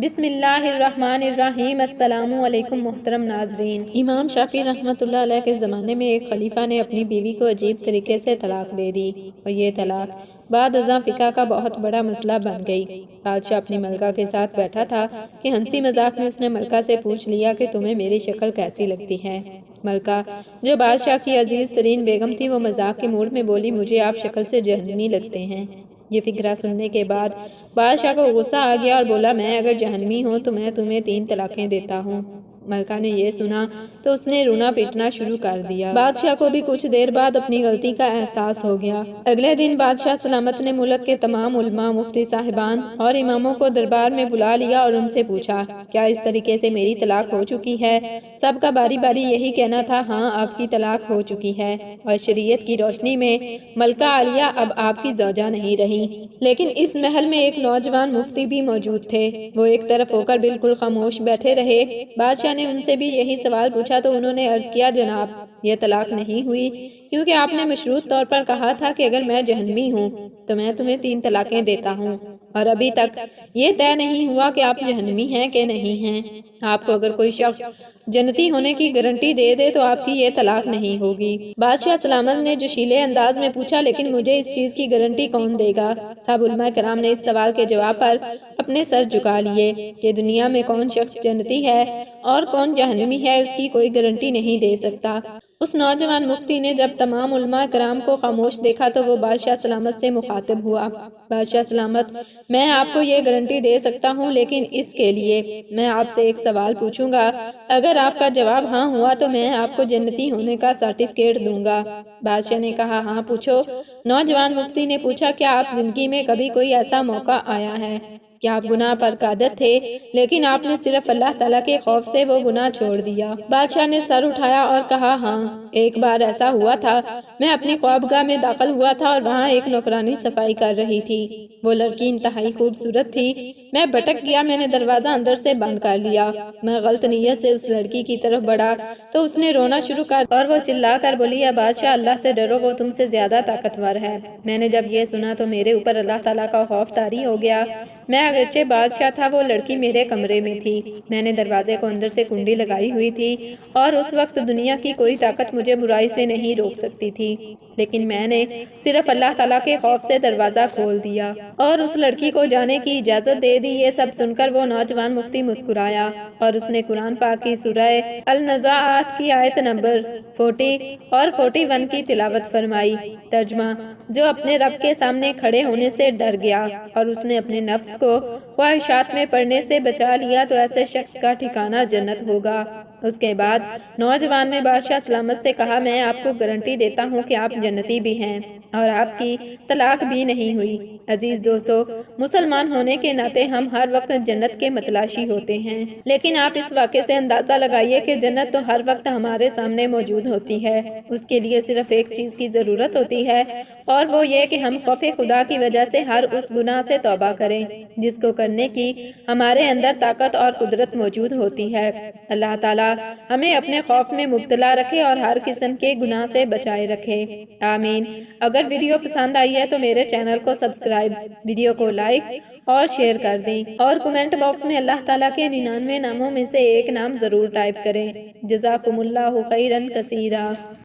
بسم اللہ الرحمن الرحیم۔ السلام علیکم محترم ناظرین۔ امام شافعی رحمۃ اللہ علیہ کے زمانے میں ایک خلیفہ نے اپنی بیوی کو عجیب طریقے سے طلاق دے دی اور یہ طلاق بعد ازاں فقہ کا بہت بڑا مسئلہ بن گئی۔ بادشاہ اپنی ملکہ کے ساتھ بیٹھا تھا کہ ہنسی مذاق میں اس نے ملکہ سے پوچھ لیا کہ تمہیں میری شکل کیسی لگتی ہے۔ ملکہ جو بادشاہ کی عزیز ترین بیگم تھی وہ مذاق کے موڈ میں بولی، مجھے آپ شکل سے جہنمی لگتے ہیں۔ یہ فقرہ سننے کے بعد بادشاہ کو غصہ آ گیا اور بولا، میں اگر جہنمی ہوں تو میں تمہیں 3 طلاقیں دیتا ہوں۔ ملکہ نے یہ سنا تو اس نے رونا پیٹنا شروع کر دیا۔ بادشاہ کو بھی کچھ دیر بعد اپنی غلطی کا احساس ہو گیا۔ اگلے دن بادشاہ سلامت نے ملک کے تمام علماء، مفتی صاحبان اور اماموں کو دربار میں بلا لیا اور ان سے پوچھا، کیا اس طریقے سے میری طلاق ہو چکی ہے؟ سب کا باری باری یہی کہنا تھا، ہاں آپ کی طلاق ہو چکی ہے اور شریعت کی روشنی میں ملکہ عالیہ اب آپ کی زوجہ نہیں رہی۔ لیکن اس محل میں ایک نوجوان مفتی بھی موجود تھے۔ وہ ایک طرف ہو کر بالکل خاموش بیٹھے رہے۔ بادشاہ نے ان سے بھی یہی سوال پوچھا تو انہوں نے عرض کیا، جناب یہ طلاق نہیں ہوئی کیونکہ آپ نے مشروط طور پر کہا تھا کہ اگر میں جہنمی ہوں تو میں تمہیں 3 طلاقیں دیتا ہوں، اور ابھی تک یہ طے نہیں ہوا کہ آپ جہنمی ہیں کہ نہیں ہیں۔ آپ کو اگر کوئی شخص جنتی ہونے کی گارنٹی دے دے تو آپ کی یہ طلاق نہیں ہوگی۔ بادشاہ سلامت نے جوشیلے انداز میں پوچھا، لیکن مجھے اس چیز کی گارنٹی کون دے گا؟ سب علماء کرام نے اس سوال کے جواب پر اپنے سر جھکا لیے کہ دنیا میں کون شخص جنتی ہے اور کون جہنمی ہے اس کی کوئی گارنٹی نہیں دے سکتا۔ اس نوجوان مفتی نے جب تمام علماء کرام کو خاموش دیکھا تو وہ بادشاہ سلامت سے مخاطب ہوا، بادشاہ سلامت، میں آپ کو یہ گارنٹی دے سکتا ہوں، لیکن اس کے لیے میں آپ سے ایک سوال پوچھوں گا۔ اگر آپ کا جواب ہاں ہوا تو میں آپ کو جنتی ہونے کا سرٹیفکیٹ دوں گا۔ بادشاہ نے کہا، ہاں پوچھو۔ نوجوان مفتی نے پوچھا، کیا آپ زندگی میں کبھی کوئی ایسا موقع آیا ہے کہ آپ گناہ پر قادر تھے لیکن آپ نے صرف اللہ تعالیٰ کے خوف سے وہ گناہ چھوڑ دیا؟ بادشاہ نے سر اٹھایا اور کہا، ہاں ایک بار ایسا ہوا تھا، میں اپنی خوابگاہ میں داخل ہوا تھا اور وہاں ایک نوکرانی صفائی کر رہی تھی۔ وہ لڑکی انتہائی خوبصورت تھی۔ میں بھٹک گیا، میں نے دروازہ اندر سے بند کر لیا۔ میں غلط نیت سے اس لڑکی کی طرف بڑھا تو اس نے رونا شروع کر اور وہ چلا کر بولی، یا بادشاہ اللہ سے ڈرو، وہ تم سے زیادہ طاقتور ہے۔ میں نے جب یہ سنا تو میرے اوپر اللہ تعالیٰ کا خوف طاری ہو گیا۔ میں اگرچہ بادشاہ تھا، وہ لڑکی میرے کمرے میں تھی، میں نے دروازے کو اندر سے کنڈی لگائی ہوئی تھی اور اس وقت دنیا کی کوئی طاقت مجھے برائی سے نہیں روک سکتی تھی، لیکن میں نے صرف اللہ تعالیٰ کے خوف سے دروازہ کھول دیا اور اس لڑکی کو جانے کی اجازت دے دی۔ یہ سب سن کر وہ نوجوان مفتی مسکرایا اور اس نے قرآن پاک کی سورہ النازعات کی آیت نمبر 40 اور 41 کی تلاوت فرمائی۔ ترجمہ، جو اپنے رب کے سامنے کھڑے ہونے سے ڈر گیا اور اس نے اپنے نفس کو خواہشات میں پڑنے سے بچا لیا تو ایسے شخص کا ٹھکانہ جنت ہوگا۔ اس کے بعد نوجوان نے بادشاہ سلامت سے کہا، میں آپ کو گارنٹی دیتا ہوں کہ آپ جنتی بھی ہیں اور آپ کی طلاق بھی نہیں ہوئی۔ عزیز دوستو، مسلمان ہونے کے ناطے ہم ہر وقت جنت کے متلاشی ہوتے ہیں، لیکن آپ اس واقعے سے اندازہ لگائیے کہ جنت تو ہر وقت ہمارے سامنے موجود ہوتی ہے۔ اس کے لیے صرف ایک چیز کی ضرورت ہوتی ہے اور وہ یہ کہ ہم خوف خدا کی وجہ سے ہر اس گناہ سے توبہ کریں جس کو کرنے کی ہمارے اندر طاقت اور قدرت موجود ہوتی ہے۔ اللہ تعالیٰ ہمیں اپنے خوف میں مبتلا رکھے اور ہر قسم کے گناہ سے بچائے رکھے، آمین۔ اگر ویڈیو پسند آئی ہے تو میرے چینل کو سبسکرائب، ویڈیو کو لائک اور شیئر کر دیں اور کمنٹ باکس میں اللہ تعالیٰ کے 99 ناموں میں سے ایک نام ضرور ٹائپ کریں۔ جزاکم اللہ خیرا کثیرا۔